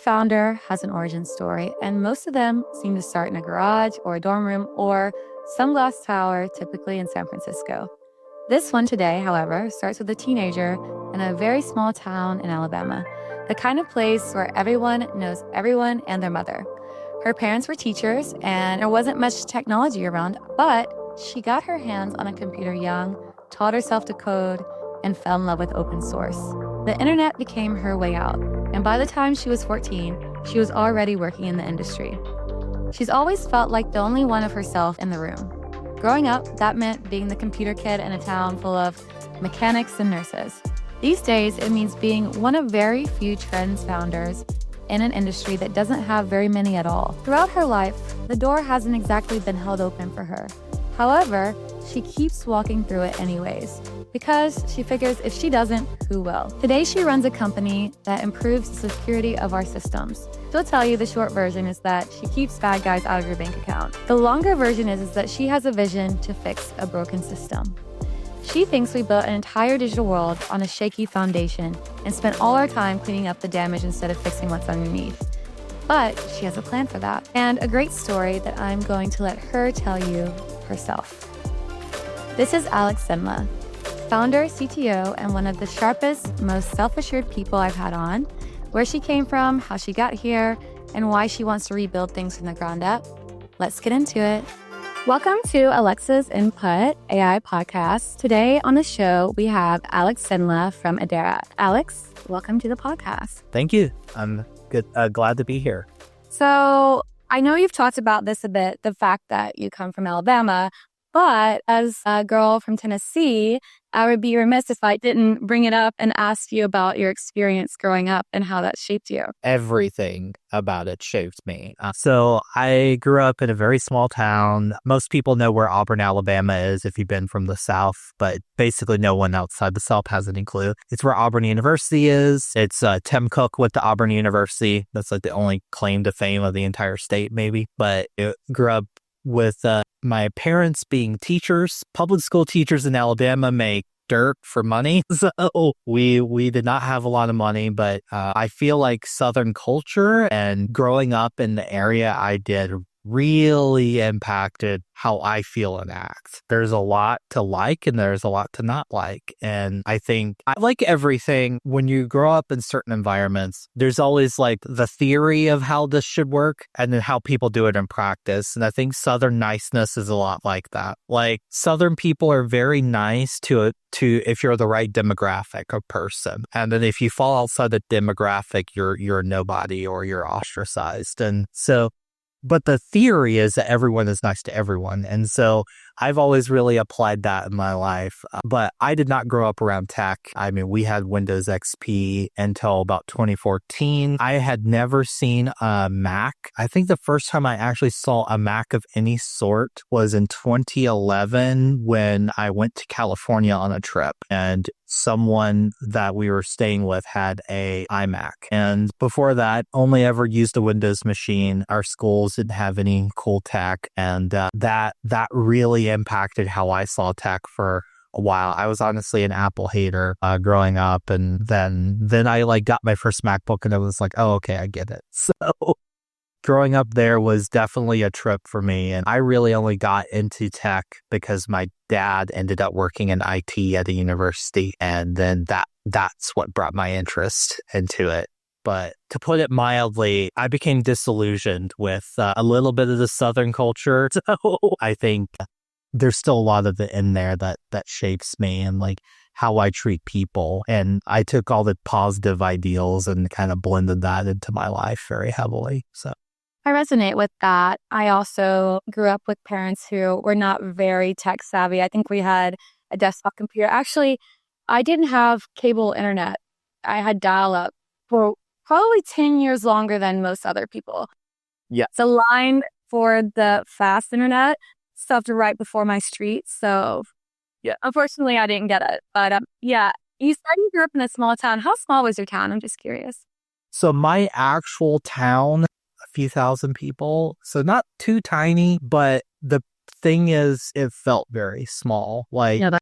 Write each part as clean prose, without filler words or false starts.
founder has an origin story, and most of them seem to start in a garage or a dorm room or some glass tower, typically in San Francisco. This one today, however, starts with a teenager in a very small town in Alabama, the kind of place where everyone knows everyone and their mother. Her parents were teachers, and there wasn't much technology around, but she got her hands on a computer young, taught herself to code, and fell in love with open source. The internet became her way out, and by the time she was 14, she was already working in the industry. She's always felt like the only one of herself in the room. Growing up, that meant being the computer kid in a town full of mechanics and nurses. These days, it means being one of very few trends founders in an industry that doesn't have very many at all. Throughout her life, the door hasn't exactly been held open for her. However, she keeps walking through it anyways, because she figures if she doesn't, who will? Today, she runs a company that improves the security of our systems. She'll tell you the short version is that she keeps bad guys out of your bank account. The longer version is that she has a vision to fix a broken system. She thinks we built an entire digital world on a shaky foundation and spent all our time cleaning up the damage instead of fixing what's underneath. But she has a plan for that, and a great story that I'm going to let her tell you herself. This is Alex Zenla, founder, CTO, and one of the sharpest, most self-assured people I've had on. Where she came from, how she got here, and why she wants to rebuild things from the ground up. Let's get into it. Welcome to Alexa's Input AI podcast. Today on the show, we have Alex Zenla from Edera. Alex, welcome to the podcast. Thank you. I'm good. Glad to be here. So I know you've talked about this a bit, the fact that you come from Alabama, but as a girl from Tennessee, I would be remiss if I didn't bring it up and ask you about your experience growing up and how that shaped you. Everything about it shaped me. So I grew up in a very small town. Most people know where Auburn, Alabama is if you've been from the South, but basically no one outside the South has any clue. It's where Auburn University is. It's Tim Cook with the Auburn University. That's like the only claim to fame of the entire state, maybe. But it grew up with my parents being teachers. Public school teachers in Alabama make dirt for money. So we did not have a lot of money, but I feel like Southern culture and growing up in the area I did really impacted how I feel and act. There's a lot to like and there's a lot to not like. And I think, like everything, when you grow up in certain environments, there's always like the theory of how this should work and then how people do it in practice. And I think Southern niceness is a lot like that. Like Southern people are very nice to if you're the right demographic of person. And then if you fall outside the demographic, you're a nobody or you're ostracized. And so but the theory is that everyone is nice to everyone. And so I've always really applied that in my life. But I did not grow up around tech. I mean, we had Windows XP until about 2014. I had never seen a Mac. I think the first time I actually saw a Mac of any sort was in 2011 when I went to California on a trip. And someone that we were staying with had a iMac. And before that, only ever used a Windows machine. Our schools didn't have any cool tech. And that really impacted how I saw tech for a while. I was honestly an Apple hater growing up. And then I like got my first MacBook and I was like, oh, okay, I get it. So growing up there was definitely a trip for me. And I really only got into tech because my dad ended up working in IT at a university. And then that's what brought my interest into it. But to put it mildly, I became disillusioned with a little bit of the Southern culture. So I think there's still a lot of it in there that shapes me and like how I treat people. And I took all the positive ideals and kind of blended that into my life very heavily. So I resonate with that. I also grew up with parents who were not very tech savvy. I think we had a desktop computer. Actually, I didn't have cable internet. I had dial-up for probably 10 years longer than most other people. Yeah. The line for the fast internet stopped right before my street. So yeah, unfortunately, I didn't get it. But yeah, you said you grew up in a small town. How small was your town? I'm just curious. So my actual town, a few thousand people. So not too tiny, but the thing is, it felt very small. Like, Yeah,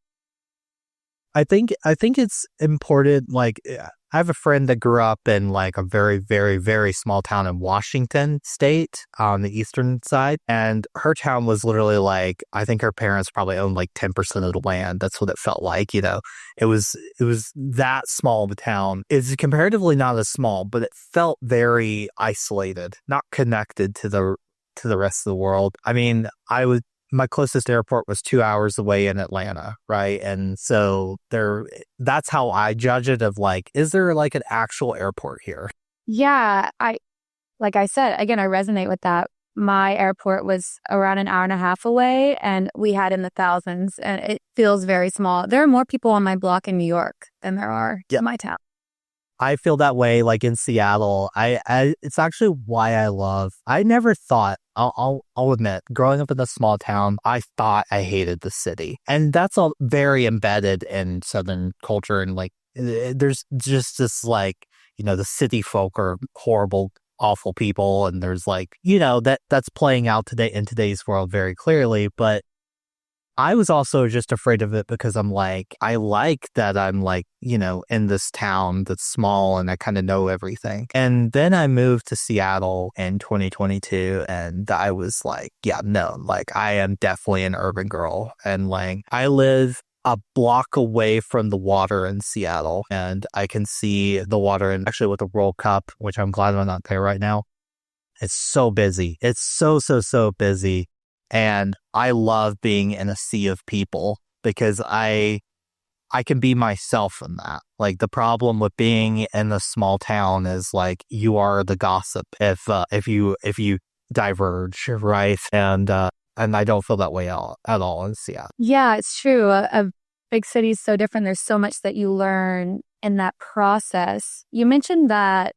I think it's important. Like, I have a friend that grew up in like a very, very, very small town in Washington State on the eastern side, and her town was literally like, I think her parents probably owned like 10% of the land. That's what it felt like. It was that small of a town. It's comparatively not as small, but it felt very isolated, not connected to the rest of the world. I mean, my closest airport was 2 hours away in Atlanta, right? And so that's how I judge it of like, is there like an actual airport here? Yeah, like I said, again, I resonate with that. My airport was around an hour and a half away, and we had in the thousands, and it feels very small. There are more people on my block in New York than there are Yeah. in my town. I feel that way like in Seattle. It's actually why I never thought, I'll admit, growing up in a small town, I thought I hated the city. And that's all very embedded in Southern culture. And like, there's just this like, the city folk are horrible, awful people. And there's like, that's playing out today in today's world very clearly. But I was also just afraid of it because I'm like, I like that I'm like, in this town that's small and I kind of know everything. And then I moved to Seattle in 2022 and I was like, yeah, no, like I am definitely an urban girl. And like, I live a block away from the water in Seattle and I can see the water. And actually with the World Cup, which I'm glad I'm not there right now, it's so busy. It's so, so, so busy. And I love being in a sea of people because I can be myself in that. Like the problem with being in a small town is like you are the gossip if you diverge, right? And I don't feel that way at all in Seattle. Yeah, it's true. A big city is so different. There's so much that you learn in that process. You mentioned that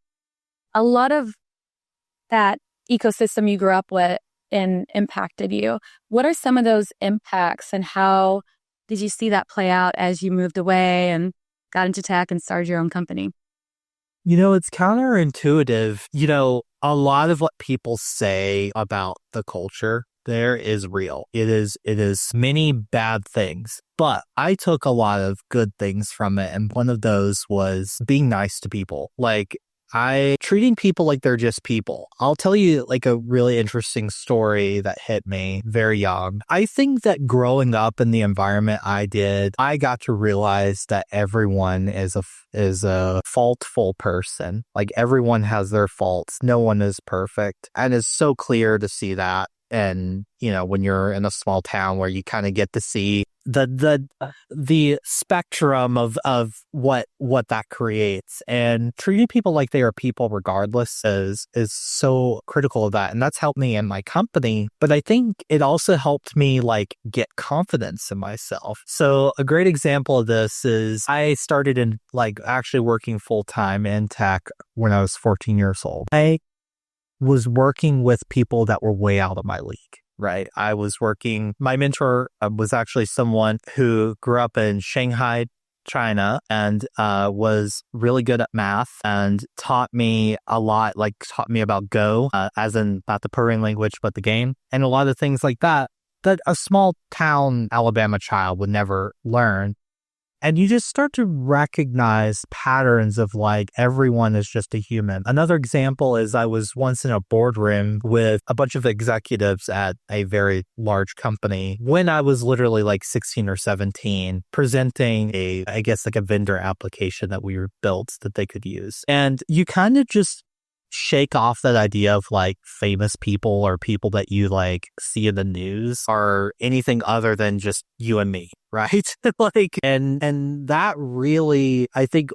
a lot of that ecosystem you grew up with and impacted you. What are some of those impacts and how did you see that play out as you moved away and got into tech and started your own company? It's counterintuitive. A lot of what people say about the culture there is real. It is many bad things, but I took a lot of good things from it. And one of those was being nice to people. Like treating people like they're just people. I'll tell you like a really interesting story that hit me very young. I think that growing up in the environment I did, I got to realize that everyone is a faultful person. Like everyone has their faults. No one is perfect. And it's so clear to see that. And, when you're in a small town where you kind of get to see the spectrum of what that creates, and treating people like they are people regardless is so critical of that. And that's helped me in my company. But I think it also helped me like get confidence in myself. So a great example of this is I started in like actually working full time in tech when I was 14 years old. I was working with people that were way out of my league, right? My mentor was actually someone who grew up in Shanghai, China, and was really good at math and taught me a lot, like taught me about Go, as in not the programming language, but the game, and a lot of things like that a small town Alabama child would never learn. And you just start to recognize patterns of like everyone is just a human. Another example is I was once in a boardroom with a bunch of executives at a very large company when I was literally like 16 or 17, presenting I guess like a vendor application that we built that they could use. And you kind of just shake off that idea of like famous people or people that you like see in the news are anything other than just you and me, right? Like, and that really, I think,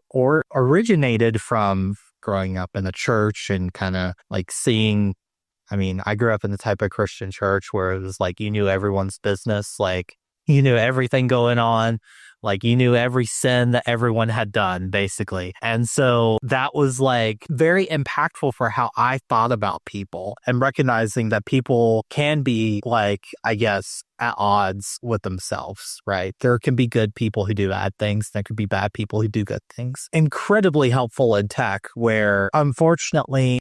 originated from growing up in the church and kind of like seeing. I mean, I grew up in the type of Christian church where it was like you knew everyone's business, like you knew everything going on. Like you knew every sin that everyone had done, basically. And so that was like very impactful for how I thought about people and recognizing that people can be like, I guess, at odds with themselves, right? There can be good people who do bad things. There could be bad people who do good things. Incredibly helpful in tech where unfortunately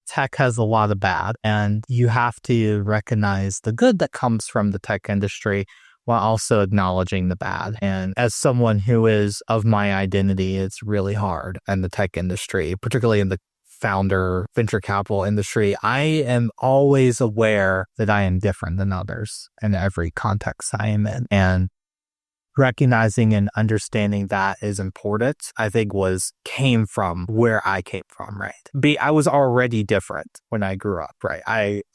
tech has a lot of bad and you have to recognize the good that comes from the tech industry while also acknowledging the bad. And as someone who is of my identity, it's really hard in the tech industry, particularly in the founder venture capital industry. I am always aware that I am different than others in every context I am in. And recognizing and understanding that is important, I think came from where I came from, right? I was already different when I grew up, right?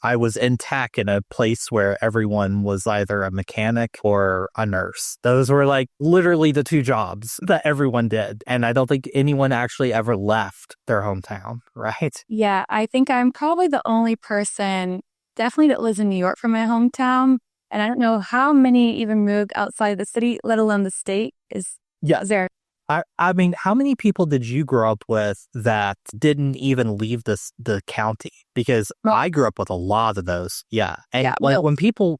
I was in tech in a place where everyone was either a mechanic or a nurse. Those were like literally the two jobs that everyone did. And I don't think anyone actually ever left their hometown, right? Yeah, I think I'm probably the only person, definitely that lives in New York from my hometown. And I don't know how many even moved outside the city, let alone the state. Yeah. Is there? I mean, how many people did you grow up with that didn't even leave the county? Because Well, I grew up with a lot of those. Yeah. And yeah, like well,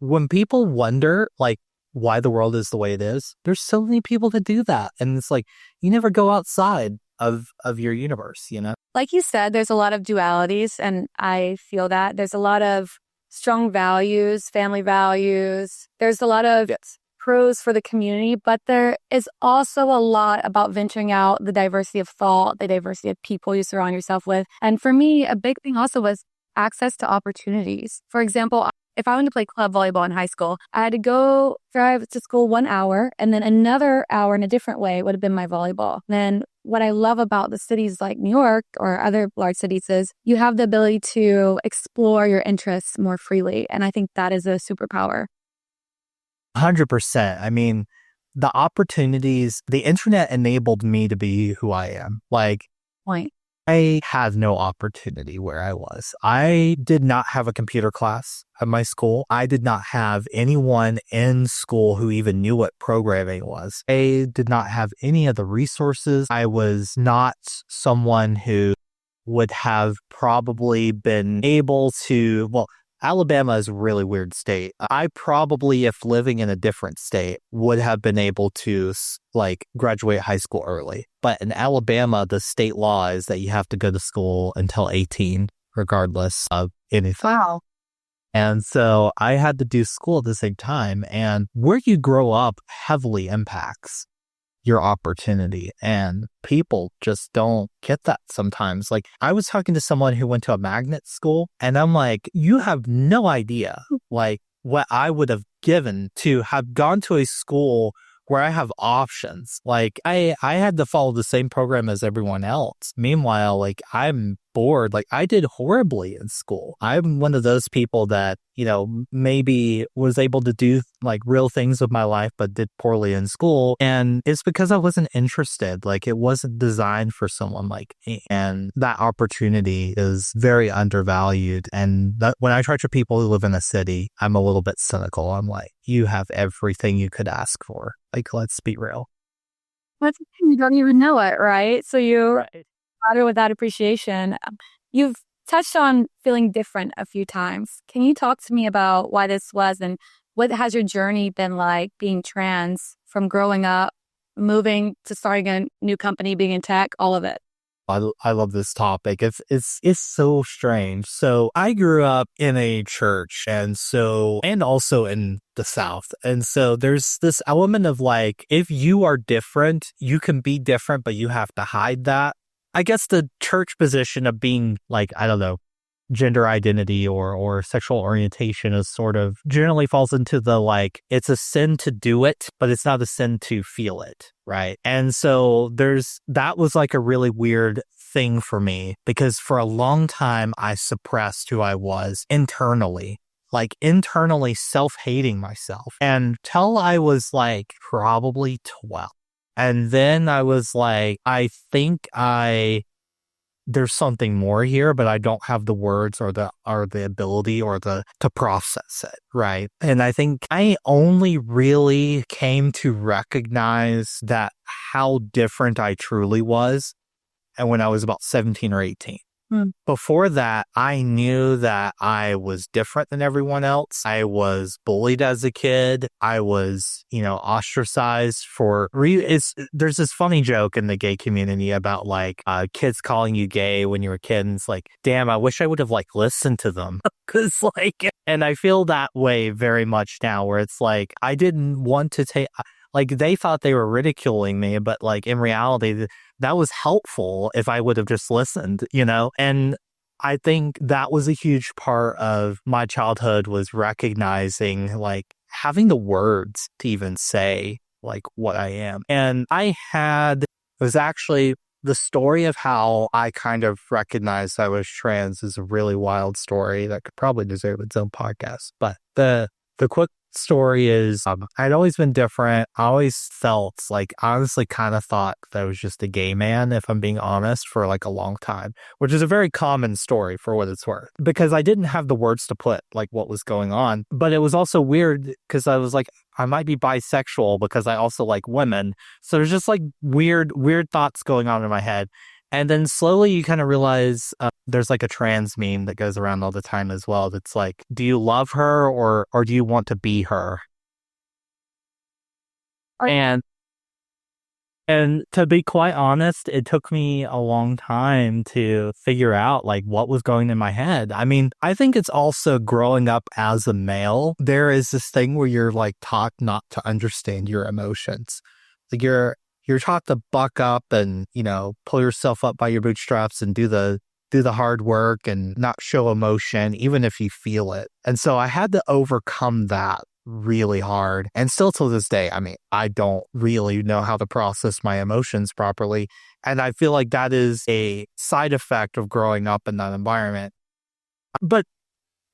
when people wonder like why the world is the way it is, there's so many people that do that. And it's like you never go outside of your universe, you know? like you said, there's a lot of dualities, and I feel that there's a lot of strong values, family values. There's a lot of pros for the community, but there is also a lot about venturing out, the diversity of thought, the diversity of people you surround yourself with. And for me, a big thing also was access to opportunities. For example, if I wanted to play club volleyball in high school, I had to go drive to school 1 hour, and then another hour in a different way would have been my volleyball. Then what I love about the cities like New York or other large cities is you have the ability to explore your interests more freely. And I think that is a superpower. 100%. I mean, the opportunities, the internet enabled me to be who I am. Like, Point. I had no opportunity where I was. I did not have a computer class at my school. I did not have anyone in school who even knew what programming was. I did not have any of the resources. I was not someone who would have probably been able to, well, Alabama is a really weird state. I probably, if living in a different state, would have been able to like graduate high school early. But in Alabama, the state law is that you have to go to school until 18, regardless of anything. Wow. And so I had to do school at the same time. And where you grow up heavily impacts your opportunity, and people just don't get that sometimes. Like I was talking to someone who went to a magnet school, and I'm like, you have no idea like what I would have given to have gone to a school where I have options. Like I had to follow the same program as everyone else. Meanwhile, like I'm bored. Like I did horribly in school. I'm one of those people that, you know, maybe was able to do like real things with my life, but did poorly in school. And it's because I wasn't interested. Like it wasn't designed for someone like me. And that opportunity is very undervalued. And when I try to people who live in a city, I'm a little bit cynical. I'm like, you have everything you could ask for. Like, let's be real. That's the thing, you don't even know it, right? So you matter with that appreciation. You've touched on feeling different a few times. Can you talk to me about why this was, and what has your journey been like being trans, from growing up, moving to starting a new company, being in tech, all of it? I love this topic. It's so strange. So I grew up in a church, and also in the South. And so there's this element of like, if you are different, you can be different, but you have to hide that. I guess the church position of being like, I don't know, gender identity or sexual orientation is sort of generally falls into the like, it's a sin to do it, but it's not a sin to feel it. Right. And so that was like a really weird thing for me, because for a long time I suppressed who I was internally, like internally self-hating myself, until I was like probably 12. And then I was like, I think there's something more here, but I don't have the words or the ability or to process it, right? And I think I only really came to recognize that how different I truly was, and when I was about 17 or 18. Hmm. Before that, I knew that I was different than everyone else. I was bullied as a kid. I was, ostracized there's this funny joke in the gay community about like kids calling you gay when you were a kid. And it's like, damn, I wish I would have like listened to them. Cause like, and I feel that way very much now where it's like, I didn't want to take, like they thought they were ridiculing me, but like in reality, that was helpful if I would have just listened. And I think that was a huge part of my childhood was recognizing like having the words to even say like what I am. And it was actually the story of how I kind of recognized I was trans is a really wild story that could probably deserve its own podcast. But the quick story is I'd always been different. I always felt like honestly kind of thought that I was just a gay man, if I'm being honest, for like a long time, which is a very common story for what it's worth, because I didn't have the words to put like what was going on. But it was also weird because I was like, I might be bisexual because I also like women. So there's just like weird thoughts going on in my head. And then slowly you kind of realize there's like a trans meme that goes around all the time as well. That's like, do you love her or do you want to be her? And to be quite honest, it took me a long time to figure out like what was going in my head. I mean, I think it's also growing up as a male. There is this thing where you're like taught not to understand your emotions. Like you're taught to buck up and, pull yourself up by your bootstraps and do the hard work and not show emotion, even if you feel it. And so I had to overcome that really hard. And still to this day, I mean, I don't really know how to process my emotions properly. And I feel like that is a side effect of growing up in that environment. But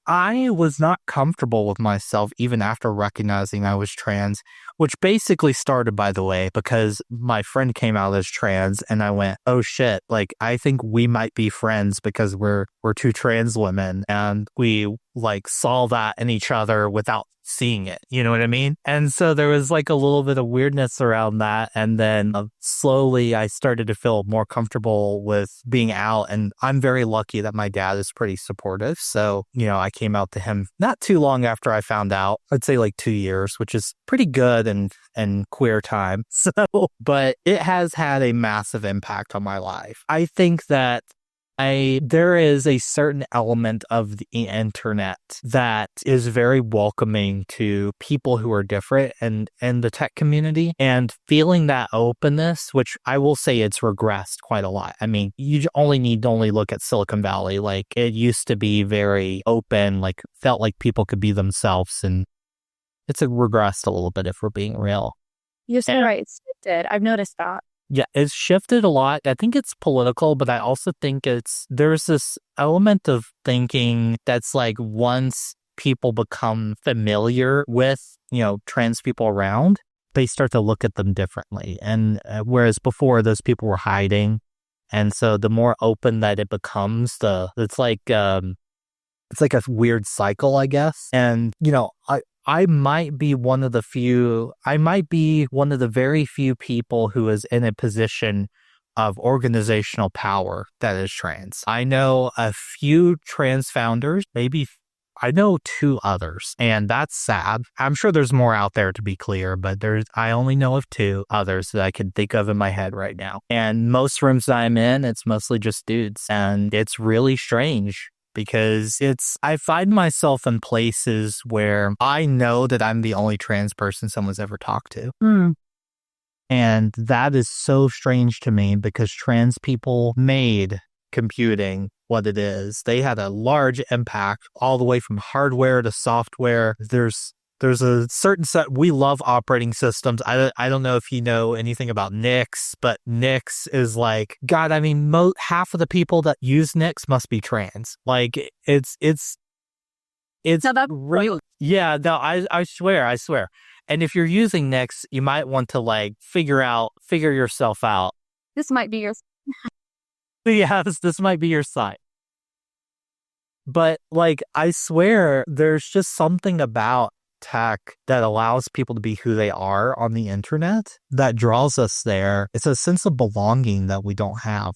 I was not comfortable with myself even after recognizing I was trans, which basically started, by the way, because my friend came out as trans and I went, oh shit, like I think we might be friends because we're two trans women and we like saw that in each other without seeing it. You know what I mean? And so there was like a little bit of weirdness around that. And then slowly I started to feel more comfortable with being out. And I'm very lucky that my dad is pretty supportive. So, I came out to him not too long after I found out. I'd say like 2 years, which is pretty good and queer time. So, but it has had a massive impact on my life. I think that there is a certain element of the internet that is very welcoming to people who are different and the tech community, and feeling that openness, which I will say it's regressed quite a lot. I mean, you only need to look at Silicon Valley. Like it used to be very open, like felt like people could be themselves, and it's regressed a little bit if we're being real. You're so right. It's shifted. I've noticed that. Yeah, it's shifted a lot. I think it's political, but I also think there's this element of thinking that's like once people become familiar with, trans people around, they start to look at them differently. And whereas before those people were hiding. And so the more open that it becomes, it's like a weird cycle, I guess. And, I might be one of the very few people who is in a position of organizational power that is trans. I know a few trans founders, I know 2 others, and that's sad. I'm sure there's more out there, to be clear, but I only know of 2 others that I can think of in my head right now. And most rooms that I'm in, it's mostly just dudes, and it's really strange. Because I find myself in places where I know that I'm the only trans person someone's ever talked to. Mm. And that is so strange to me because trans people made computing what it is. They had a large impact all the way from hardware to software. There's a certain set. We love operating systems. I don't know if you know anything about Nix, but Nix is like, God, I mean, half of the people that use Nix must be trans. Like it's No, that's real. Yeah, no, I swear. And if you're using Nix, you might want to like figure yourself out. This might be your. Yeah, this might be your site. But like, I swear, there's just something about tech that allows people to be who they are on the internet that draws us there. It's a sense of belonging that we don't have.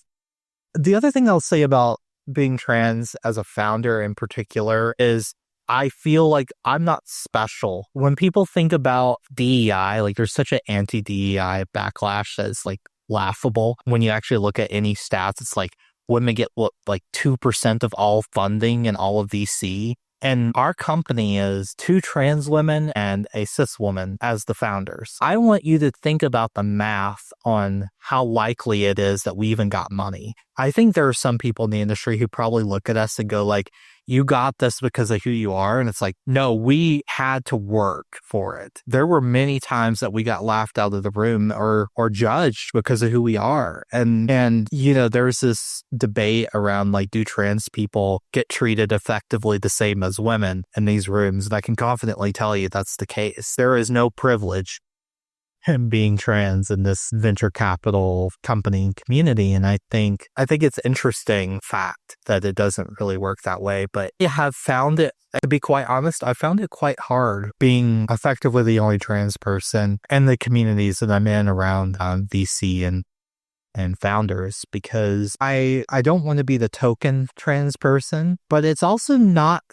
The other thing I'll say about being trans as a founder in particular is I feel like I'm not special. When people think about DEI, like there's such an anti-DEI backlash that's like laughable. When you actually look at any stats, it's like women get what, like 2% of all funding in all of VC. And our company is 2 trans women and a cis woman as the founders. I want you to think about the math on how likely it is that we even got money. I think there are some people in the industry who probably look at us and go like, you got this because of who you are. And it's like, no, we had to work for it. There were many times that we got laughed out of the room or judged because of who we are. And you know, there's this debate around like, do trans people get treated effectively the same as women in these rooms? And I can confidently tell you that's the case. There is no privilege in being trans in this venture capital company community. And I think it's interesting fact that it doesn't really work that way. But I have found it, to be quite honest, I found it quite hard being effectively the only trans person in the communities that I'm in around VC and founders, because I don't want to be the token trans person, but it's also not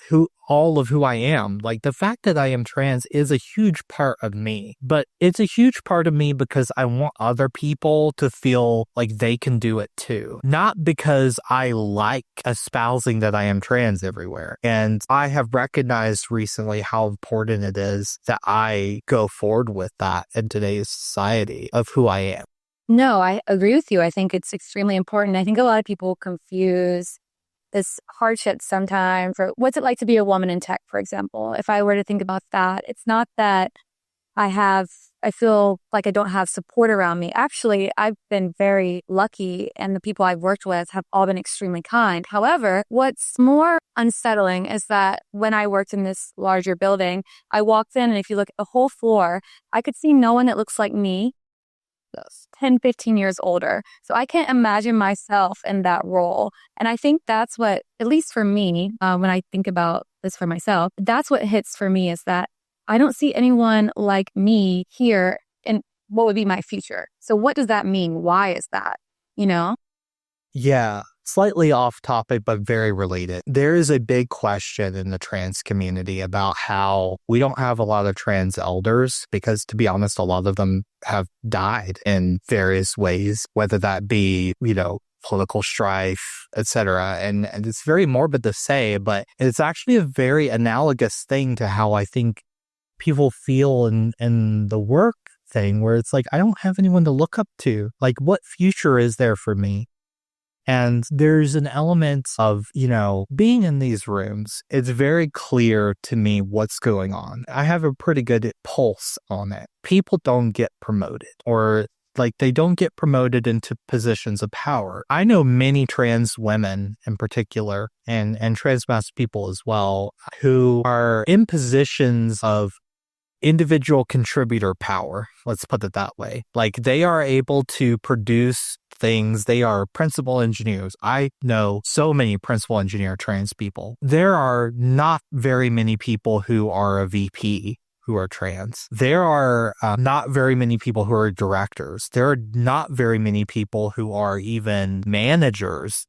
all of who I am. Like the fact that I am trans is a huge part of me, but it's a huge part of me because I want other people to feel like they can do it too. Not because I like espousing that I am trans everywhere. And I have recognized recently how important it is that I go forward with that in today's society of who I am. No, I agree with you. I think it's extremely important. I think a lot of people confuse this hardship sometimes for what's it like to be a woman in tech, for example. If I were to think about that, it's not that I feel like I don't have support around me. Actually, I've been very lucky and the people I've worked with have all been extremely kind. However, what's more unsettling is that when I worked in this larger building, I walked in and if you look at the whole floor, I could see no one that looks like me. 10, 15 years older. So I can't imagine myself in that role. And I think that's what, at least for me, when I think about this for myself, that's what hits for me is that I don't see anyone like me here in what would be my future. So what does that mean? Why is that? You know? Yeah, slightly off topic, but very related. There is a big question in the trans community about how we don't have a lot of trans elders because, to be honest, a lot of them have died in various ways, whether that be, you know, political strife, etc. And it's very morbid to say, but it's actually a very analogous thing to how I think people feel in the work thing, where it's like, I don't have anyone to look up to. Like, what future is there for me? And there's an element of, you know, being in these rooms, it's very clear to me what's going on. I have a pretty good pulse on it. People don't get promoted, or like they don't get promoted into positions of power. I know many trans women in particular and trans mass people as well who are in positions of individual contributor power. Let's put it that way. Like they are able to produce things. They are principal engineers. I know so many principal engineer trans people. There are not very many people who are a VP who are trans. There are not very many people who are directors. There are not very many people who are even managers.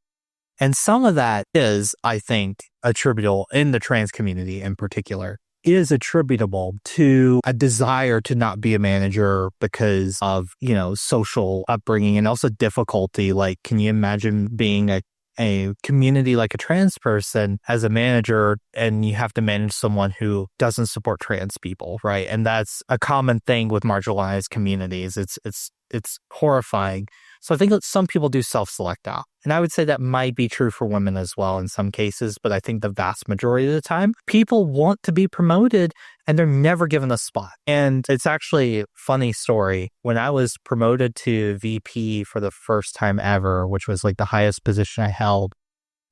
And some of that is, I think, attributable in the trans community in particular, is attributable to a desire to not be a manager because of, you know, social upbringing and also difficulty. Like, can you imagine being a community like a trans person as a manager and you have to manage someone who doesn't support trans people, right? And that's a common thing with marginalized communities. It's horrifying. So I think that some people do self-select out. And I would say that might be true for women as well in some cases, but I think the vast majority of the time, people want to be promoted and they're never given a spot. And it's actually a funny story. When I was promoted to VP for the first time ever, which was like the highest position I held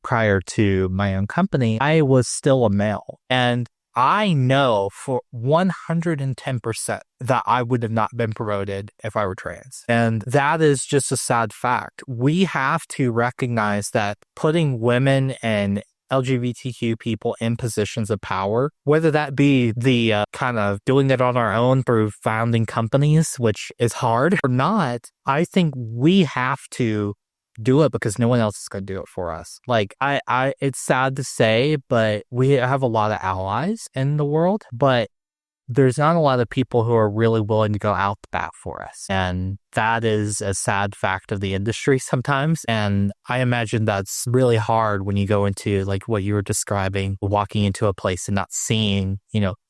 prior to my own company, I was still a male. And I know for 110% that I would have not been promoted if I were trans. And that is just a sad fact. We have to recognize that putting women and LGBTQ people in positions of power, whether that be the kind of doing it on our own through founding companies, which is hard, or not, I think we have to do it because no one else is going to do it for us. Like it's sad to say, but we have a lot of allies in the world, but there's not a lot of people who are really willing to go out the bat for us. And that is a sad fact of the industry sometimes. And I imagine that's really hard when you go into like what you were describing, walking into a place and not seeing,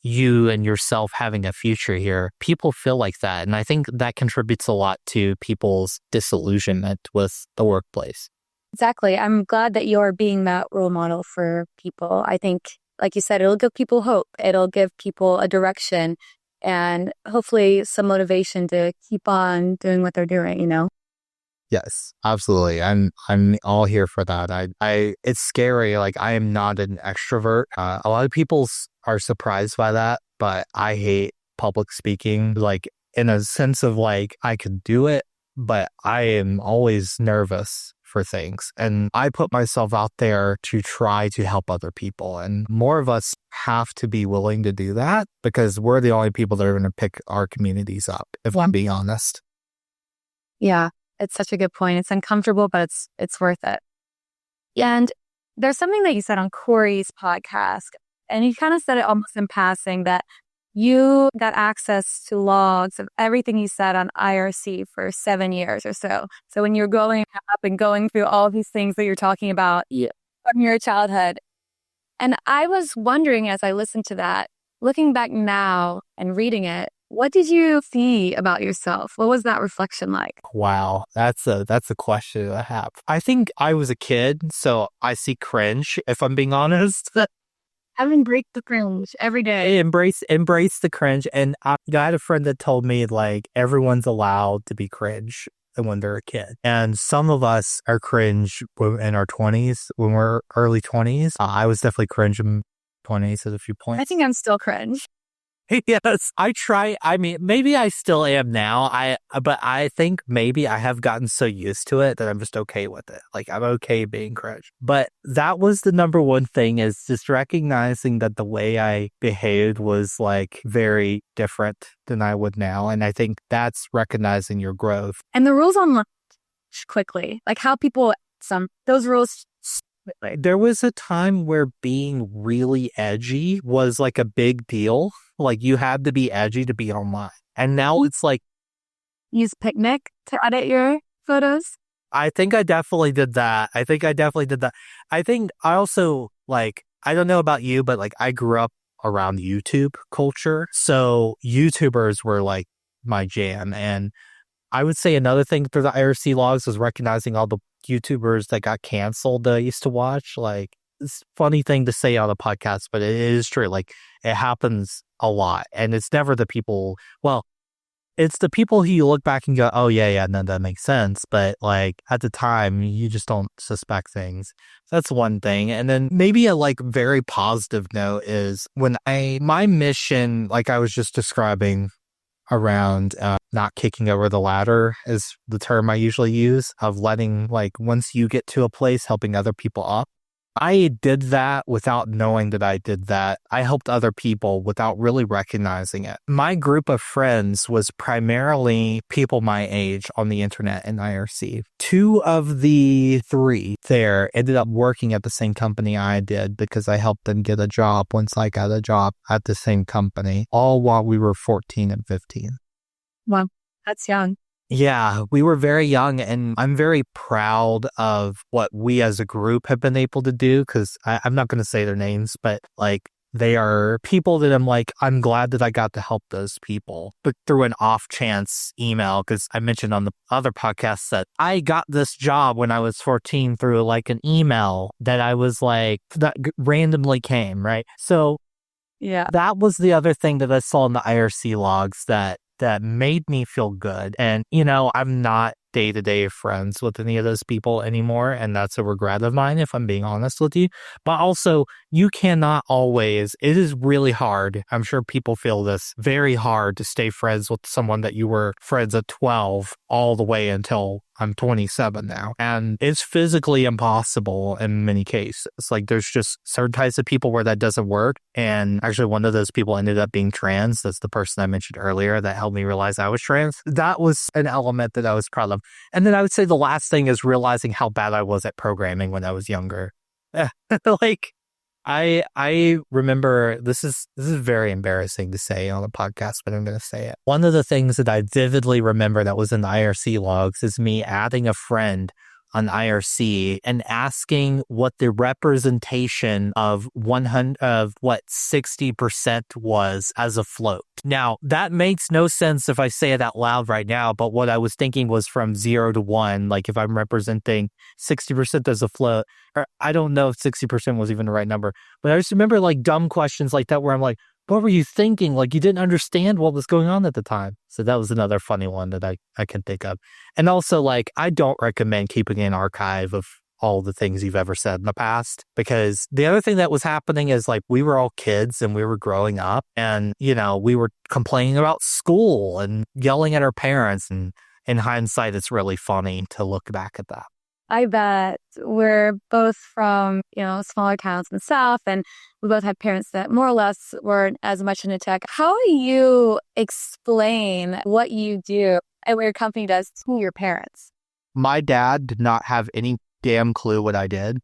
you and yourself having a future here. People feel like that. And I think that contributes a lot to people's disillusionment with the workplace. Exactly. I'm glad that you're being that role model for people. I think, like you said, it'll give people hope. It'll give people a direction and hopefully some motivation to keep on doing what they're doing. Yes, absolutely. I'm all here for that. It's scary. Like, I am not an extrovert. A lot of people are surprised by that, but I hate public speaking, like in a sense of like, I could do it, but I am always nervous for things. And I put myself out there to try to help other people. And more of us have to be willing to do that because we're the only people that are going to pick our communities up, if I'm being honest. Yeah, it's such a good point. It's uncomfortable, but it's worth it. And there's something that you said on Corey's podcast, and you kind of said it almost in passing that you got access to logs of everything you said on IRC for 7 years or so. So when you're going up and going through all these things that you're talking about from your childhood. And I was wondering as I listened to that, looking back now and reading it, what did you see about yourself? What was that reflection like? Wow, that's a question I have. I think I was a kid, so I see cringe, if I'm being honest. I embrace the cringe every day. Embrace the cringe. And I had a friend that told me like everyone's allowed to be cringe when they're a kid. And some of us are cringe in our 20s, when we're early 20s. I was definitely cringe in 20s at a few points. I think I'm still cringe. Yes, I try. I mean, maybe I still am now. But I think maybe I have gotten so used to it that I'm just okay with it. Like, I'm okay being cringe. But that was the number one thing, is just recognizing that the way I behaved was like very different than I would now. And I think that's recognizing your growth. And the rules unlocked quickly, like how people, those rules. There was a time where being really edgy was like a big deal. Like, you had to be edgy to be online. And now it's like... Use Picnic to edit your photos? I think I definitely did that. I think I also, like, I don't know about you, but like, I grew up around YouTube culture. So YouTubers were like my jam. And I would say another thing through the IRC logs was recognizing all the YouTubers that got canceled that I used to watch. Like, it's a funny thing to say on a podcast, but it is true. Like, it happens a lot. And it's never the people, well, it's the people who you look back and go, oh, yeah, no, that makes sense. But like, at the time, you just don't suspect things. That's one thing. And then maybe a like very positive note is when my mission, like I was just describing around not kicking over the ladder is the term I usually use, of letting, like, once you get to a place, helping other people up. I did that without knowing that I did that. I helped other people without really recognizing it. My group of friends was primarily people my age on the internet and IRC. 2 of the 3 there ended up working at the same company I did because I helped them get a job once I got a job at the same company, all while we were 14 and 15. Wow, that's young. Yeah, we were very young, and I'm very proud of what we as a group have been able to do, because I'm not going to say their names, but like, they are people that I'm glad that I got to help those people. But through an off chance email, because I mentioned on the other podcast that I got this job when I was 14 through like an email that I was like, that randomly came, right? So yeah, that was the other thing that I saw in the IRC logs that made me feel good. And, I'm not day-to-day friends with any of those people anymore. And that's a regret of mine, if I'm being honest with you. But also, you cannot always, it is really hard. I'm sure people feel this, very hard to stay friends with someone that you were friends at 12 all the way until I'm 27 now. And it's physically impossible in many cases. Like, there's just certain types of people where that doesn't work. And actually, one of those people ended up being trans. That's the person I mentioned earlier that helped me realize I was trans. That was an element that I was proud of. And then I would say the last thing is realizing how bad I was at programming when I was younger. Like, I remember this is very embarrassing to say on a podcast, but I'm going to say it. One of the things that I vividly remember that was in the IRC logs is me adding a friend on IRC and asking what the representation of 60% was as a float. Now, that makes no sense if I say it out loud right now, but what I was thinking was from 0 to 1, like if I'm representing 60% as a float, or I don't know if 60% was even the right number, but I just remember like dumb questions like that where I'm like, what were you thinking? Like you didn't understand what was going on at the time. So that was another funny one that I can think of. And also, like, I don't recommend keeping an archive of all the things you've ever said in the past, because the other thing that was happening is like we were all kids and we were growing up and, you know, we were complaining about school and yelling at our parents. And in hindsight, it's really funny to look back at that. I bet we're both from, smaller towns in the South, and we both had parents that more or less weren't as much into tech. How do you explain what you do and what your company does to your parents? My dad did not have any damn clue what I did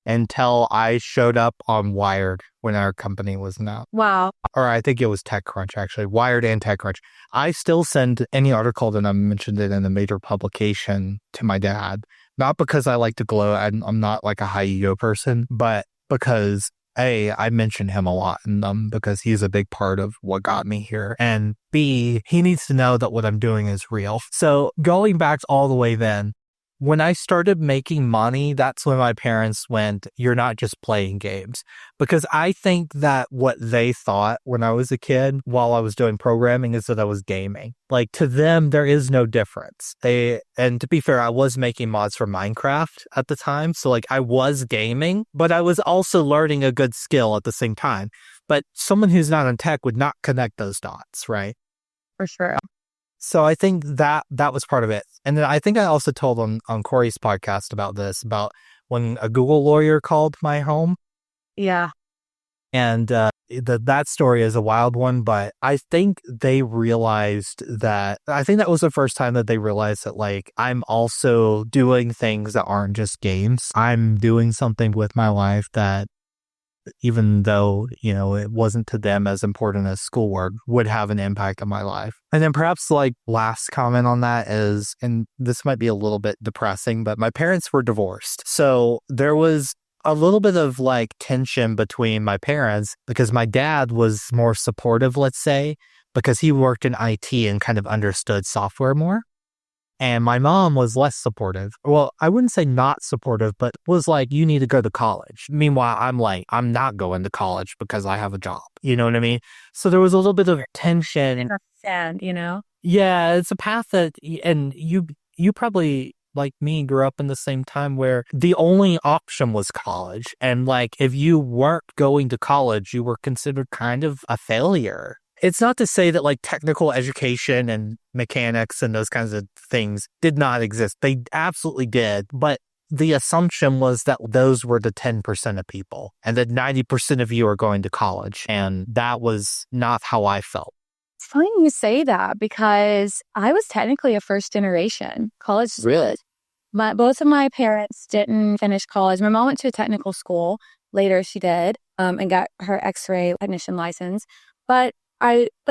until I showed up on Wired when our company was out. Wow. Or I think it was TechCrunch, actually. Wired and TechCrunch. I still send any article that I mentioned it in a major publication to my dad. Not because I like to gloat. I'm not like a high ego person, but because A, I mention him a lot in them because he's a big part of what got me here. And B, he needs to know that what I'm doing is real. So going back all the way then, when I started making money, that's when my parents went, you're not just playing games. Because I think that what they thought when I was a kid while I was doing programming is that I was gaming. Like to them, there is no difference. And to be fair, I was making mods for Minecraft at the time. So like I was gaming, but I was also learning a good skill at the same time. But someone who's not in tech would not connect those dots, right? For sure. So I think that was part of it. And then I think I also told on Corey's podcast about this, about when a Google lawyer called my home. Yeah. And that story is a wild one, but I think they realized that, I think that was the first time that they realized that like, I'm also doing things that aren't just games. I'm doing something with my life that, even though, it wasn't to them as important as schoolwork, would have an impact on my life. And then perhaps like last comment on that is, and this might be a little bit depressing, but my parents were divorced. So there was a little bit of like tension between my parents because my dad was more supportive, let's say, because he worked in IT and kind of understood software more. And my mom was less supportive. Well, I wouldn't say not supportive, but was like, you need to go to college. Meanwhile, I'm like, I'm not going to college because I have a job. You know what I mean? So there was a little bit of tension. And, Yeah, it's a path that, and you probably, like me, grew up in the same time where the only option was college. And like, if you weren't going to college, you were considered kind of a failure. It's not to say that like technical education and mechanics and those kinds of things did not exist. They absolutely did. But the assumption was that those were the 10% of people and that 90% of you are going to college. And that was not how I felt. It's funny you say that because I was technically a first generation college student. Both of my parents didn't finish college. My mom went to a technical school. Later she did and got her X-ray technician license. But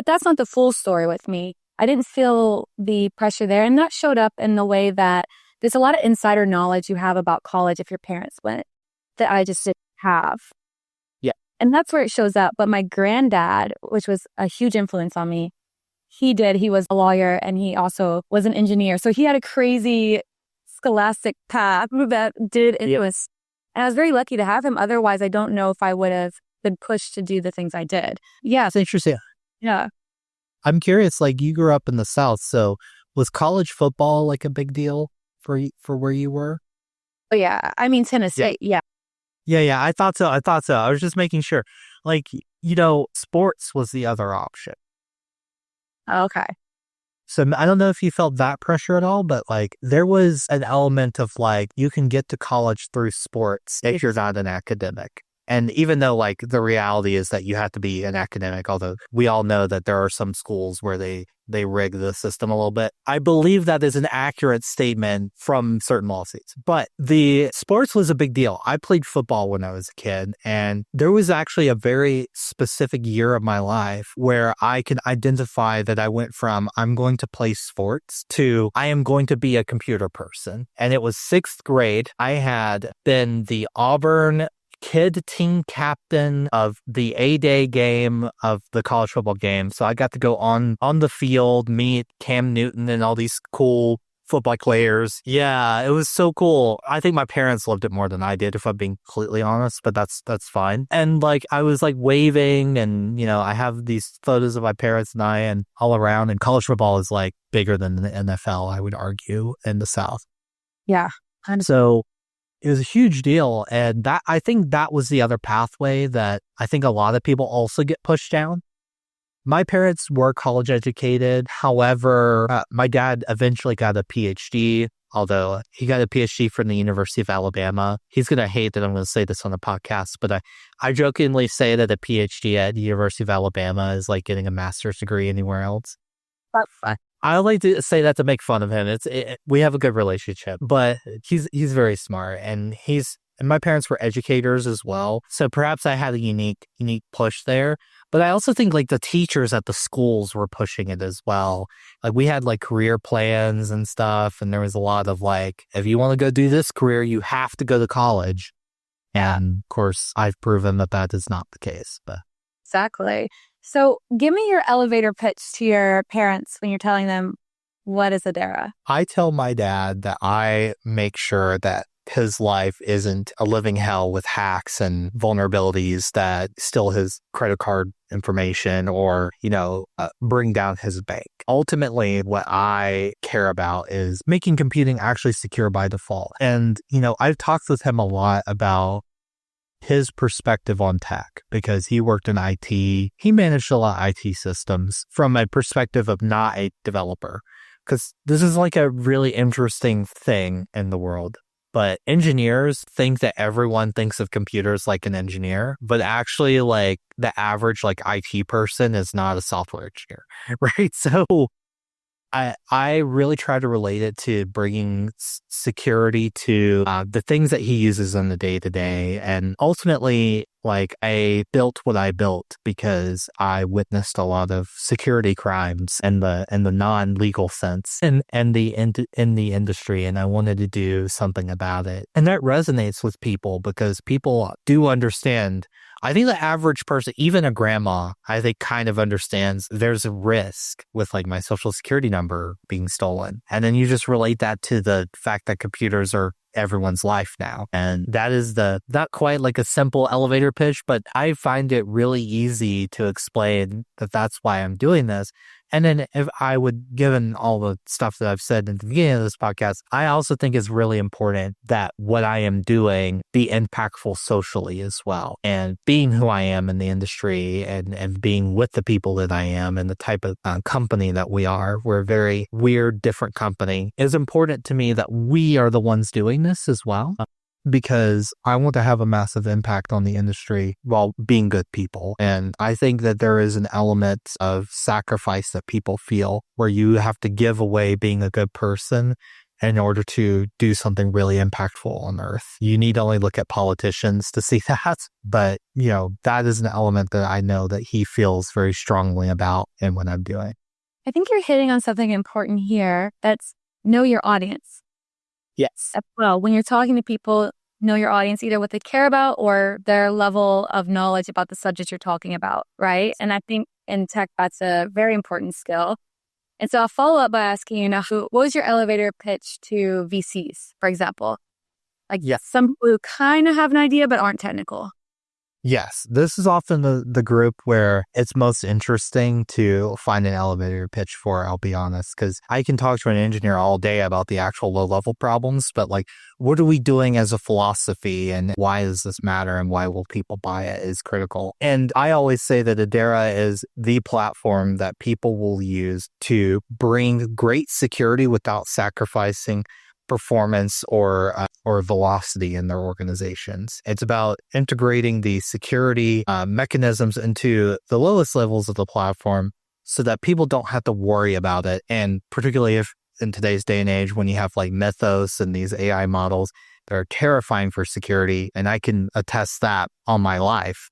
that's not the full story with me. I didn't feel the pressure there. And that showed up in the way that there's a lot of insider knowledge you have about college if your parents went that I just didn't have. Yeah. And that's where it shows up. But my granddad, which was a huge influence on me, he was a lawyer and he also was an engineer. So he had a crazy scholastic path that did influence. And I was very lucky to have him. Otherwise, I don't know if I would have been pushed to do the things I did. Yeah, it's interesting. Yeah. I'm curious, like you grew up in the South, so was college football like a big deal for where you were? Oh, yeah. I mean, Tennessee. Yeah. Yeah. I thought so. I was just making sure. Like, sports was the other option. Okay. So I don't know if you felt that pressure at all, but like there was an element of like, you can get to college through sports if you're not an academic. And even though like the reality is that you have to be an academic, although we all know that there are some schools where they rig the system a little bit. I believe that is an accurate statement from certain lawsuits. But the sports was a big deal. I played football when I was a kid, and there was actually a very specific year of my life where I can identify that I went from I'm going to play sports to I am going to be a computer person. And it was sixth grade. I had been the Auburn kid team captain of the A-Day game of the college football game. So I got to go on the field, meet Cam Newton and all these cool football players. Yeah, it was so cool. I think my parents loved it more than I did, if I'm being completely honest, but that's fine. And like I was like waving, and I have these photos of my parents and I and all around, and college football is like bigger than the NFL, I would argue, in the South. Yeah. So it was a huge deal. And I think that was the other pathway that I think a lot of people also get pushed down. My parents were college educated. However, my dad eventually got a PhD, although he got a PhD from the University of Alabama. He's going to hate that I'm going to say this on the podcast, but I jokingly say that a PhD at the University of Alabama is like getting a master's degree anywhere else. I like to say that to make fun of him. We have a good relationship, but he's very smart, and my parents were educators as well. So perhaps I had a unique push there. But I also think like the teachers at the schools were pushing it as well. Like we had like career plans and stuff, and there was a lot of like, if you want to go do this career, you have to go to college. And of course, I've proven that that is not the case. But Exactly. So give me your elevator pitch to your parents when you're telling them, what is Edera? I tell my dad that I make sure that his life isn't a living hell with hacks and vulnerabilities that steal his credit card information or, bring down his bank. Ultimately, what I care about is making computing actually secure by default. And, I've talked with him a lot about his perspective on tech because he worked in IT. He managed a lot of IT systems from a perspective of not a developer, because this is like a really interesting thing in the world. But engineers think that everyone thinks of computers like an engineer, but actually like the average like IT person is not a software engineer, right? So I really try to relate it to bringing security to the things that he uses in the day-to-day. And ultimately, like I built what I built because I witnessed a lot of security crimes in the non-legal sense in the industry, and I wanted to do something about it. And that resonates with people because people do understand. I think the average person, even a grandma, I think kind of understands there's a risk with like my social security number being stolen. And then you just relate that to the fact that computers are everyone's life now. And that is not quite like a simple elevator pitch, but I find it really easy to explain that that's why I'm doing this. And then if I would, given all the stuff that I've said at the beginning of this podcast, I also think it's really important that what I am doing be impactful socially as well. And being who I am in the industry and being with the people that I am and the type of company that we are, we're a very weird, different company. It's important to me that we are the ones doing this as well. Because I want to have a massive impact on the industry while being good people. And I think that there is an element of sacrifice that people feel where you have to give away being a good person in order to do something really impactful on earth. You need only look at politicians to see that. But, that is an element that I know that he feels very strongly about in what I'm doing. I think you're hitting on something important here. That's know your audience. Yes. Well, when you're talking to people, know your audience, either what they care about or their level of knowledge about the subject you're talking about, right? And I think in tech, that's a very important skill. And so I'll follow up by asking you now, what was your elevator pitch to VCs, for example? Like some people who kind of have an idea but aren't technical. Yes, this is often the group where it's most interesting to find an elevator pitch for, I'll be honest, because I can talk to an engineer all day about the actual low-level problems, but like, what are we doing as a philosophy and why does this matter and why will people buy it is critical. And I always say that Edera is the platform that people will use to bring great security without sacrificing performance or velocity in their organizations. It's about integrating the security mechanisms into the lowest levels of the platform so that people don't have to worry about it. And particularly if in today's day and age, when you have like Mythos and these AI models that are terrifying for security, and I can attest that on my life.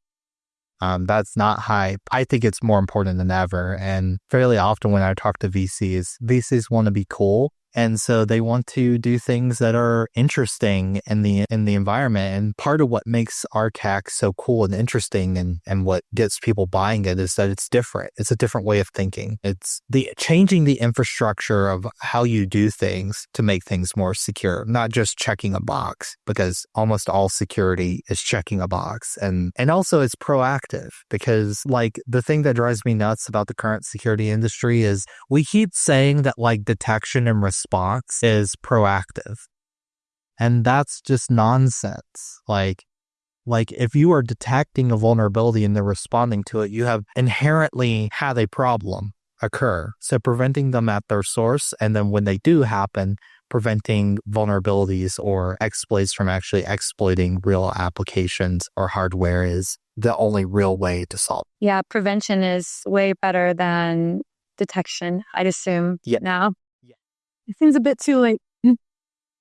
That's not hype. I think it's more important than ever. And fairly often when I talk to VCs want to be cool. And so they want to do things that are interesting in the environment. And part of what makes our tech so cool and interesting and what gets people buying it is that it's different. It's a different way of thinking. It's changing the infrastructure of how you do things to make things more secure, not just checking a box, because almost all security is checking a box. And also it's proactive, because like the thing that drives me nuts about the current security industry is we keep saying that like detection and response is proactive. And that's just nonsense. Like if you are detecting a vulnerability and they're responding to it, you have inherently had a problem occur. So preventing them at their source, and then when they do happen, preventing vulnerabilities or exploits from actually exploiting real applications or hardware is the only real way to solve. Yeah, prevention is way better than detection, I'd assume now. It seems a bit too late.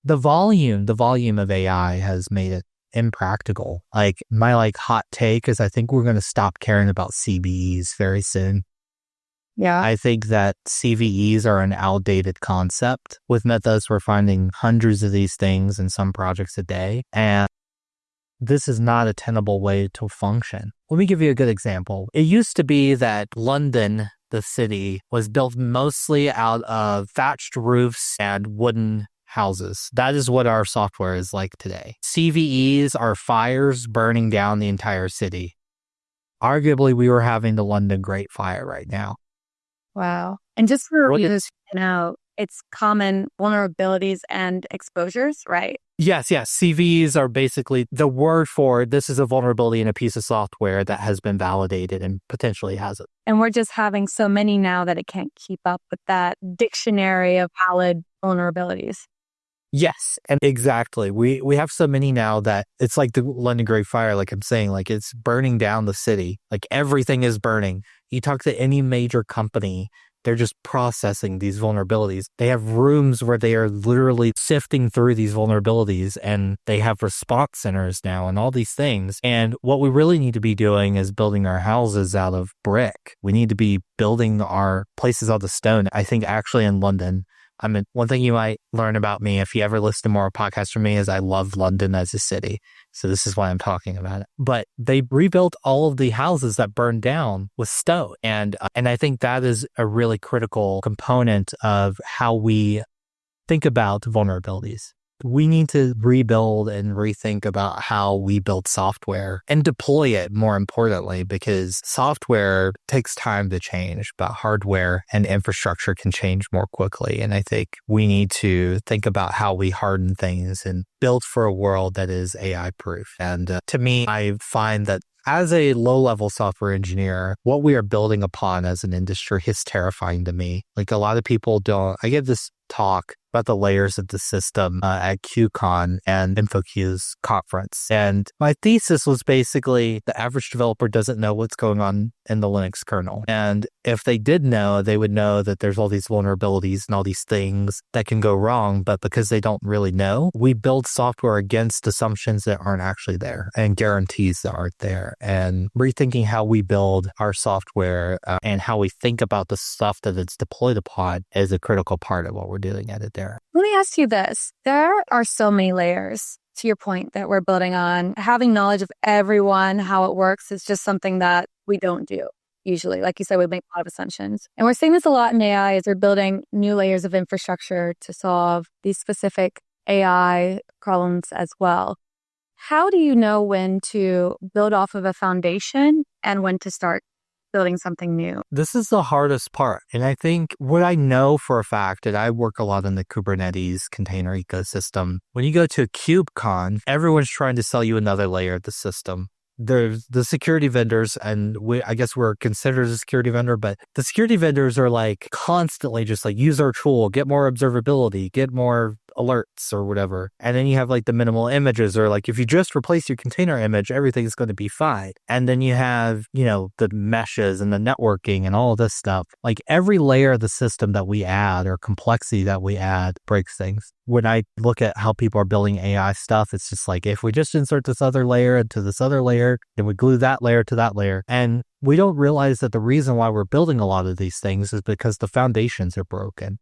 The volume of AI has made it impractical. Like my hot take is I think we're going to stop caring about CVEs very soon. Yeah. I think that CVEs are an outdated concept. With Mythos, we're finding hundreds of these things in some projects a day. And this is not a tenable way to function. Let me give you a good example. It used to be that London, the city, was built mostly out of thatched roofs and wooden houses. That is what our software is like today. CVEs are fires burning down the entire city. Arguably, we were having the London Great Fire right now. Wow. And just for you to know, it's common vulnerabilities and exposures, right? Yes. CVEs are basically the word for this is a vulnerability in a piece of software that has been validated and potentially has it. And we're just having so many now that it can't keep up with that dictionary of valid vulnerabilities. Yes, and exactly. We have so many now that it's like the London Great Fire, like I'm saying, like it's burning down the city. Like everything is burning. You talk to any major company, they're just processing these vulnerabilities. They have rooms where they are literally sifting through these vulnerabilities, and they have response centers now and all these things. And what we really need to be doing is building our houses out of brick. We need to be building our places out of stone. I think actually in London, one thing you might learn about me if you ever listen to more podcasts from me is I love London as a city. So this is why I'm talking about it. But they rebuilt all of the houses that burned down with stone. And I think that is a really critical component of how we think about vulnerabilities. We need to rebuild and rethink about how we build software and deploy it, more importantly, because software takes time to change, but hardware and infrastructure can change more quickly. And I think we need to think about how we harden things and build for a world that is AI proof. And to me, I find that as a low-level software engineer, what we are building upon as an industry is terrifying to me. Like a lot of people don't. I give this talk about the layers of the system at QCon and InfoQ's conference. And my thesis was basically the average developer doesn't know what's going on in the Linux kernel. And if they did know, they would know that there's all these vulnerabilities and all these things that can go wrong. But because they don't really know, we build software against assumptions that aren't actually there and guarantees that aren't there. And rethinking how we build our software and how we think about the stuff that it's deployed upon is a critical part of what we're doing at Edera. Let me ask you this. There are so many layers to your point that we're building on. Having knowledge of everyone, how it works, is just something that we don't do usually. Like you said, we make a lot of assumptions. And we're seeing this a lot in AI as we're building new layers of infrastructure to solve these specific AI problems as well. How do you know when to build off of a foundation and when to start building something new? This is the hardest part. And I think what I know for a fact, and I work a lot in the Kubernetes container ecosystem, when you go to a KubeCon, everyone's trying to sell you another layer of the system. There's the security vendors, and I guess we're considered a security vendor, but the security vendors are like constantly just like use our tool, get more observability, get more alerts or whatever. And then you have like the minimal images, or like if you just replace your container image, everything's going to be fine. And then you have, the meshes and the networking and all of this stuff. Like every layer of the system that we add or complexity that we add breaks things. When I look at how people are building AI stuff, it's just like, if we just insert this other layer into this other layer, then we glue that layer to that layer. And we don't realize that the reason why we're building a lot of these things is because the foundations are broken.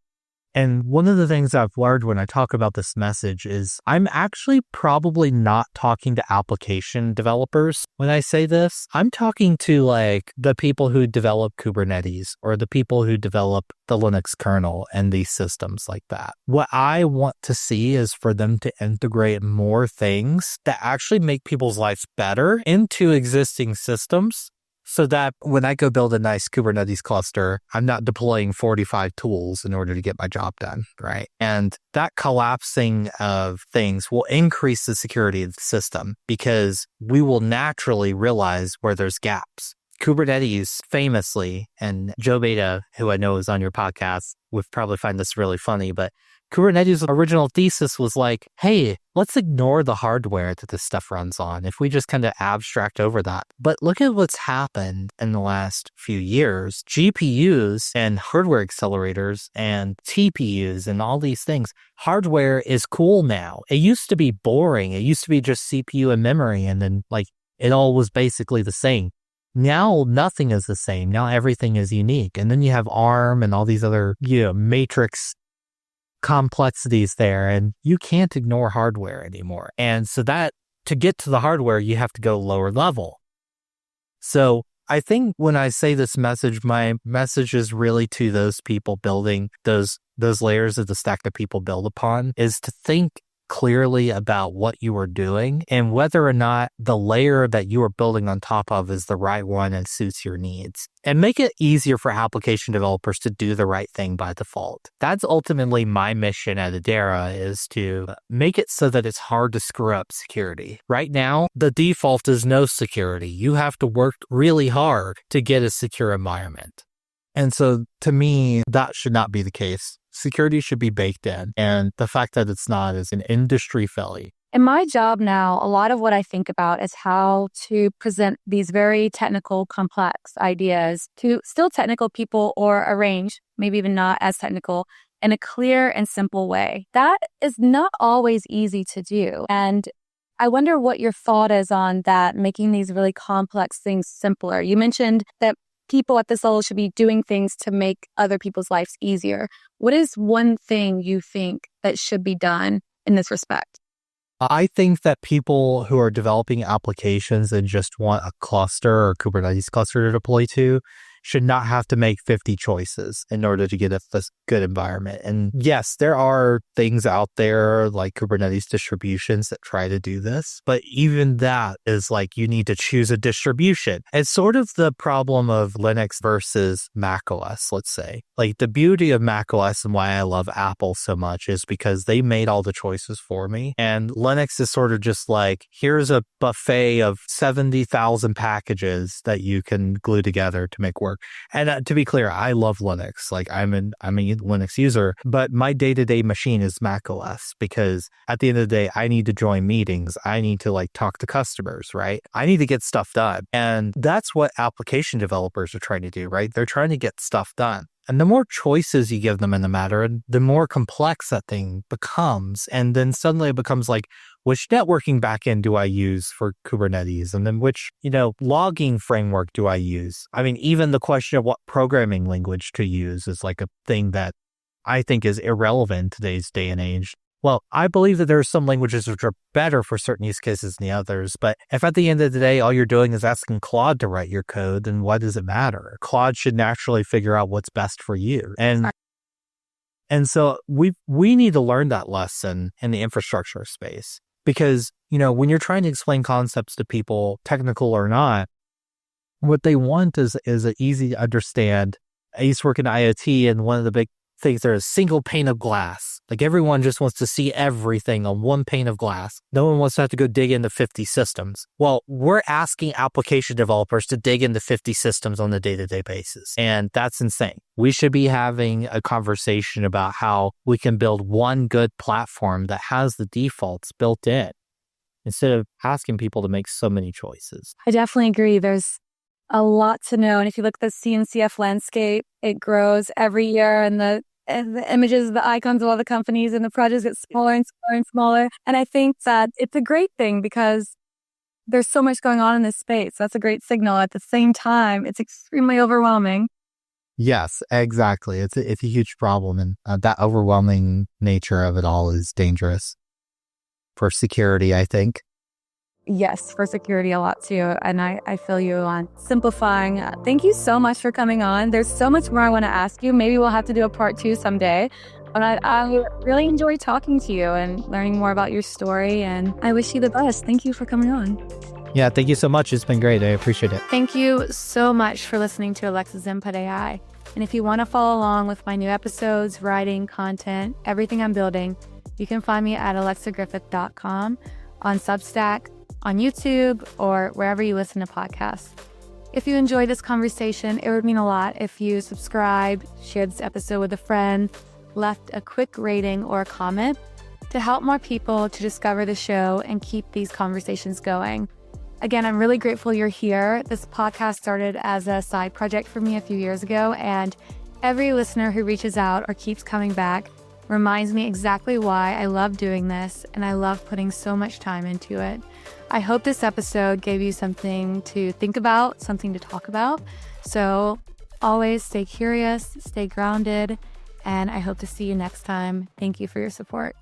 And one of the things I've learned when I talk about this message is I'm actually probably not talking to application developers when I say this. I'm talking to like the people who develop Kubernetes or the people who develop the Linux kernel and these systems like that. What I want to see is for them to integrate more things that actually make people's lives better into existing systems, so that when I go build a nice Kubernetes cluster, I'm not deploying 45 tools in order to get my job done, right? And that collapsing of things will increase the security of the system because we will naturally realize where there's gaps. Kubernetes famously, and Joe Beta, who I know is on your podcast, would probably find this really funny, but Kubernetes' original thesis was like, hey, let's ignore the hardware that this stuff runs on if we just kind of abstract over that. But look at what's happened in the last few years. GPUs and hardware accelerators and TPUs and all these things. Hardware is cool now. It used to be boring. It used to be just CPU and memory, and then like it all was basically the same. Now nothing is the same. Now everything is unique. And then you have ARM and all these other, matrix complexities there, and you can't ignore hardware anymore. And so that to get to the hardware, you have to go lower level. So I think when I say this message, my message is really to those people building those layers of the stack that people build upon, is to think clearly about what you are doing and whether or not the layer that you are building on top of is the right one and suits your needs. And make it easier for application developers to do the right thing by default. That's ultimately my mission at Edera, is to make it so that it's hard to screw up security. Right now, the default is no security. You have to work really hard to get a secure environment. And so to me, that should not be the case. Security should be baked in. And the fact that it's not is an industry failure. In my job now, a lot of what I think about is how to present these very technical, complex ideas to still technical people, or arrange, maybe even not as technical, in a clear and simple way. That is not always easy to do. And I wonder what your thought is on that, making these really complex things simpler. You mentioned that people at this level should be doing things to make other people's lives easier. What is one thing you think that should be done in this respect? I think that people who are developing applications and just want a cluster or Kubernetes cluster to deploy to should not have to make 50 choices in order to get a good environment. And yes, there are things out there like Kubernetes distributions that try to do this, but even that is like you need to choose a distribution. It's sort of the problem of Linux versus Mac OS, let's say. Like the beauty of Mac OS and why I love Apple so much is because they made all the choices for me. And Linux is sort of just like, here's a buffet of 70,000 packages that you can glue together to make work. And to be clear, I love Linux. Like I'm a Linux user, but my day-to-day machine is Mac OS because at the end of the day, I need to join meetings. I need to like talk to customers, right? I need to get stuff done. And that's what application developers are trying to do, right? They're trying to get stuff done. And the more choices you give them in the matter, the more complex that thing becomes. And then suddenly it becomes like, which networking backend do I use for Kubernetes? And then which, logging framework do I use? I mean, even the question of what programming language to use is like a thing that I think is irrelevant in today's day and age. Well, I believe that there are some languages which are better for certain use cases than the others. But if at the end of the day, all you're doing is asking Claude to write your code, then what does it matter? Claude should naturally figure out what's best for you. And so we need to learn that lesson in the infrastructure space. Because, when you're trying to explain concepts to people, technical or not, what they want is an easy to understand. I used to work in IoT, and one of the big thinks there's a single pane of glass. Like everyone just wants to see everything on one pane of glass. No one wants to have to go dig into 50 systems. Well, we're asking application developers to dig into 50 systems on a day-to-day basis. And that's insane. We should be having a conversation about how we can build one good platform that has the defaults built in, instead of asking people to make so many choices. I definitely agree. There's a lot to know. And if you look at the CNCF landscape, it grows every year, and the images, the icons of all the companies and the projects get smaller and smaller and smaller. And I think that it's a great thing because there's so much going on in this space. That's a great signal. At the same time, it's extremely overwhelming. Yes, exactly. It's a huge problem. And that overwhelming nature of it all is dangerous for security, I think. Yes, for security a lot too. And I feel you on simplifying. Thank you so much for coming on. There's so much more I want to ask you. Maybe we'll have to do a part 2 someday. But I really enjoyed talking to you and learning more about your story. And I wish you the best. Thank you for coming on. Yeah, thank you so much. It's been great. I appreciate it. Thank you so much for listening to Alexa's Input AI. And if you want to follow along with my new episodes, writing, content, everything I'm building, you can find me at alexagriffith.com, on Substack, on YouTube, or wherever you listen to podcasts. If you enjoyed this conversation, it would mean a lot if you subscribe, share this episode with a friend, left a quick rating or a comment to help more people to discover the show and keep these conversations going. Again, I'm really grateful you're here. This podcast started as a side project for me a few years ago, and every listener who reaches out or keeps coming back reminds me exactly why I love doing this, and I love putting so much time into it. I hope this episode gave you something to think about, something to talk about. So always stay curious, stay grounded, and I hope to see you next time. Thank you for your support.